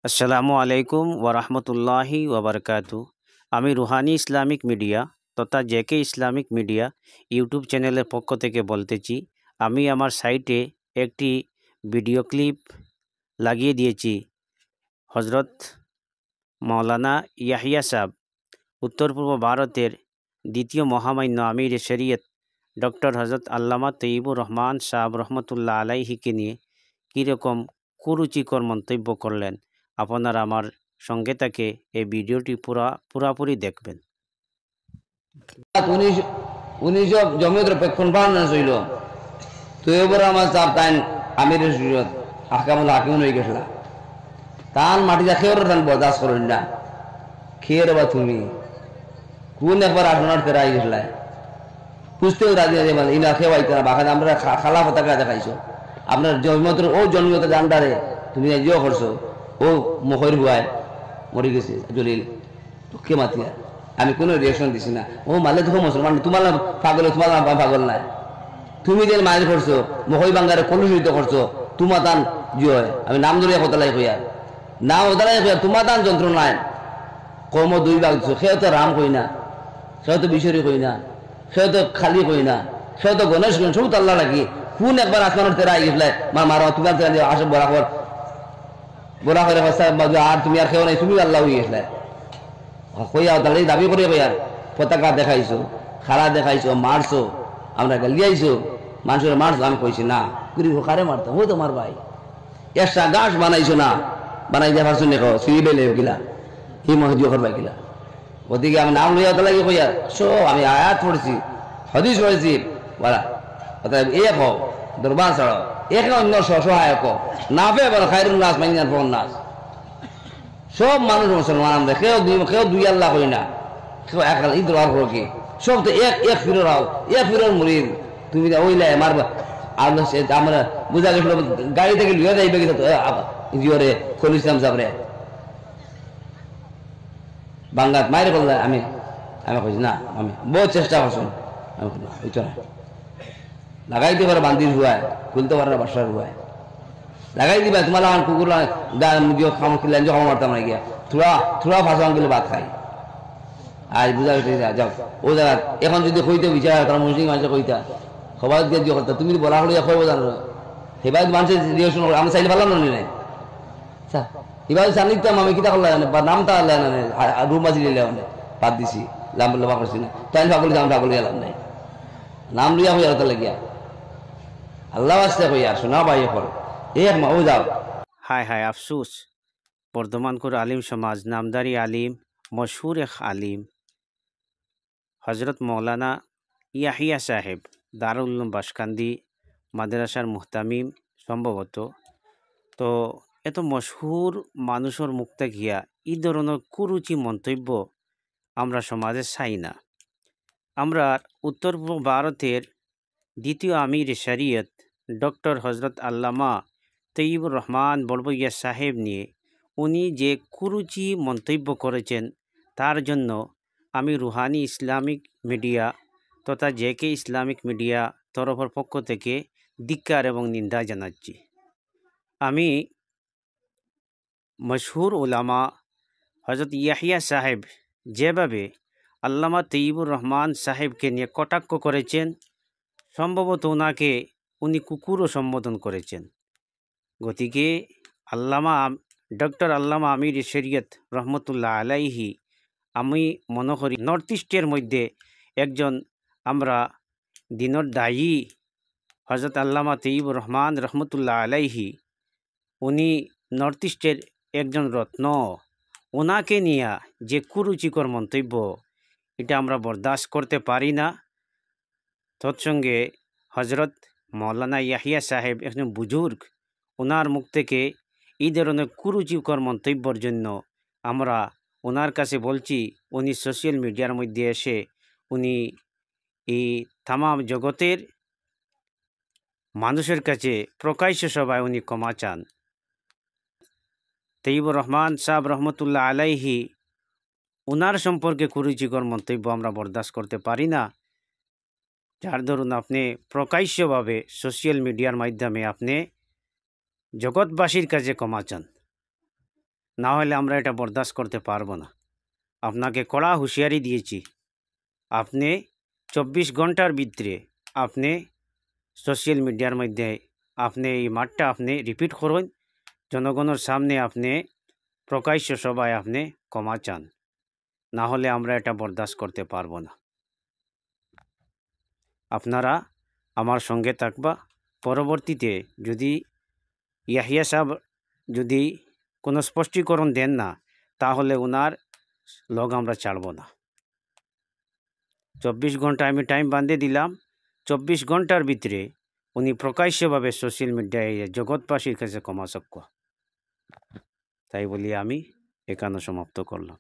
আসসালামু আলাইকুম ওরহমতুল্লাহি ওবরকাতু। আমি রুহানি ইসলামিক মিডিয়া তথা জেকে ইসলামিক মিডিয়া ইউটিউব চ্যানেলের পক্ষ থেকে বলতেছি, আমি আমার সাইটে একটি ভিডিও ক্লিপ লাগিয়ে দিয়েছি। হজরত মৌলানা ইয়াহিয়া সাহেব, উত্তর পূর্ব ভারতের দ্বিতীয় মহামান্য আমির শরীয়ত ডক্টর হজরত আল্লামা তৈয়বুর রহমান সাহেব রহমতুল্লাহ আলাইহিকে নিয়ে কীরকম কুরুচিকর মন্তব্য করলেন, আপনারা আমার সঙ্গে থেকে এই ভিডিওটি পুরাপুরি দেখবেন। উনিশ জমিয়তের পেক্ষণ বানানো ছিল তো এবার আমার চাপ তাই আমিরের সুরত আহকামুল হাকিম হয়ে গেছিল তান মাটি যা খেয়ে তান বরদাস্ত করেন না খেয়ে বা তুমি কোন একবার আপনার তেরা গেছিল বুঝতেও রাজি আছে মানে ইনা খেয়ে না বাখানে আমরা খালা পতাকা দেখাইছো আপনার জমিয়তের ও জমিয়তের আন্ডারে তুমি জিও করছো ও মহর ভুয়ায় মরে গেছে জলিল কে মাতিয়া আমি কোনো রিয়েকশন দিছি না। ও মালে তো মুসলমান, তোমার পাগল, তোমার পাগল নাই। তুমি যে মাইল করছো মহই বাঙ্গারে কলুষিত করছো, তোমার তান জিয় আমি নাম ধরিয়া কতলাই কইয়া নাম ওদালাই কইয়া তোমার তান যন্ত্র নাই কম দুই ভাগ দিছো। সেও তো রাম কই না, সেও তো বিশ্বরী কই না, সেও তো খালি কই না, সেও তো গণেশ কই, সব তো আল্লাহ লাগি। কোন একবার আসমানের তেরা গেছিলে মারো তোমার আসে বরাবর বরা করে আর তুমি আর খেও নাই, তুমি আল্লাহ হয়ে গেছিলে কইয়া তাহলে দাবি করে কইয়ার পতাকা দেখাইছো, খাড়া দেখাইছো, মারছো, আমরা গালিয়াইছো, মানুষের মারছো। আমি কইছি না কুড়ি কারে মারতাম, ও তোমার ভাই একটা গাছ বানাইছো না, বানাই দিয়ে পারছো দেখো সিঁড়ি বেলে গিলা কি মহিদিও করবাই গিলা। ওদিকে আমি নাম লইয়া তো লাগে কইয়ার সো আমি আয়াত পড়ছি, হদিস পড়েছি, বলা অতএব এক হোক দরবার ছাড়ো, এক অন্য সহায়ক না পে বলো খাইরুল নাস মাইনার ফোন নাস। সব মানুষ মুসলমান আমরা কেউ দুই আল্লাহ করি না, কেউ এক আল্লাহ ঈদ আর করো কি সব তো এক ফিরোর আও এক ফিরোর মুরিদ। তুমি ওইলে মারবা আমরা বুঝা গেছিল গাড়ি থেকে লুয়ে যাইবে গেছে জিওরে খলিল ইসলাম সাহেবরে বাঙ্গাত মায়ের করলে আমি আমি কইছি না, আমি বহু চেষ্টা করছি, আমি ওইটা না লাগাইতে পারে বান্দির হুয়ায়, খুলতে পারে না বাসার হুয়ায় লাগাই দিবা। তোমার আমার কুকুর খাম খিলেন খাওয়া মারতাম না গিয়া থোড়া ভাষা গেলে ভাত খাই। আর বুঝা গেছে যাও ও জায়গা এখন যদি কইতে বিচার তারা মুসলিম মানুষের কইতা সবাই দিয়ে করতা, তুমি বলা হলে কইব জানো সেবাই মানুষের রিয়েকশন আমি চাইলে পারলাম না নাই এবার জানিতাম আমি কিতা করলাম বা নামটা রুম বাজি লিলে বাদ দিছি লাম লাভা করছি না তাই পাগলি যাম পাগলি গেলাম নাই নাম লইয়া হইয়া তাহলে গিয়া আল্লাহ আসতে কইয়া শোনা ভাই এখন এক মা ও যাও। হায় হায় আফসুস, বর্ধমানপুর আলিম সমাজ নামদারি আলিম মশহুর এক আলিম হজরত মৌলানা ইয়াহিয়া সাহেব দারুল উলুম বাসকান্দি মাদ্রাসার মুহতামিম সম্ভবত। তো এত মশহুর মানুষের মুক্তা গিয়া এই ধরনের কুরুচি মন্তব্য আমরা সমাজে চাই না। আমরা উত্তর পূর্ব ভারতের দ্বিতীয় আমির শরীয়ত ডক্টর হজরত আল্লামা তৈয়বুর রহমান বড়বইয়া সাহেব নিয়ে উনি যে কুরুচি মন্তব্য করেছেন তার জন্য আমি রুহানি ইসলামিক মিডিয়া তথা জেকে ইসলামিক মিডিয়া তরফের পক্ষ থেকে ধিক্কার এবং নিন্দা জানাচ্ছি। আমি মশহুর উলামা হজরত ইয়াহিয়া সাহেব যেভাবে আল্লামা তৈয়বুর রহমান সাহেবকে নিয়ে কটাক্ষ করেছেন, সম্ভবত উনি কুকুরও সম্বোধন করেছেন। গতিকে ডক্টর আল্লামা আমির শরীয়ত রহমতুল্লাহ আলাইহি আমি মনে করি নর্থ ইস্টের মধ্যে একজন আমরা দিনের দায়ী হজরত আল্লামা তৈয়বুর রহমান রহমতুল্লাহ আলাইহি উনি নর্থ ইস্টের একজন রত্ন। ওনাকে নিয়ে যে কুরুচিকর মন্তব্য এটা আমরা বরদাস্ত করতে পারি না। তৎসঙ্গে হজরত মৌলানা ইয়াহিয়া সাহেব একজন বুজুর্গ, ওনার মুখ থেকে এই ধরনের কুরুচিকর মন্তব্যের জন্য আমরা ওনার কাছে বলছি উনি সোশ্যাল মিডিয়ার মধ্যে এসে উনি এই তামাম জগতের মানুষের কাছে প্রকাশ্য সভায় উনি ক্ষমা চান। তৈয়বুর রহমান সাহেব রহমতুল্লাহ আলাইহি ওনার সম্পর্কে কুরুচিকর মন্তব্য আমরা বরদাস্ত করতে পারি না। যার ধরুন আপনি প্রকাশ্যভাবে সোশ্যাল মিডিয়ার মাধ্যমে আপনি জগৎবাসীর কাছে ক্ষমা চান। না হলে আমরা এটা বরদাস্ত করতে পারবো না। আপনাকে কড়া হুঁশিয়ারি দিয়েছি, আপনি 24 ঘন্টার ভিতরে আপনি সোশ্যাল মিডিয়ার মধ্যে আপনি এই মাঠটা আপনি রিপিট করুন, জনগণের সামনে আপনি প্রকাশ্য সভায় আপনি ক্ষমা চান, না হলে আমরা এটা বরদাস্ত করতে পারবো না। আপনারা আমার সঙ্গে থাকবা। পরবর্তীতে যদি ইয়াহিয়া সাহেব যদি কোনো স্পষ্টীকরণ দেন না, তাহলে ওনার লগ আমরা ছাড়ব না। 24 ঘন্টা আমি টাইম বাঁধে দিলাম, 24 ঘন্টার ভিতরে উনি প্রকাশ্যভাবে সোশ্যাল মিডিয়ায় জগৎবাসীর কাছে ক্ষমা চাইব। তাই বলি আমি এখানে সমাপ্ত করলাম।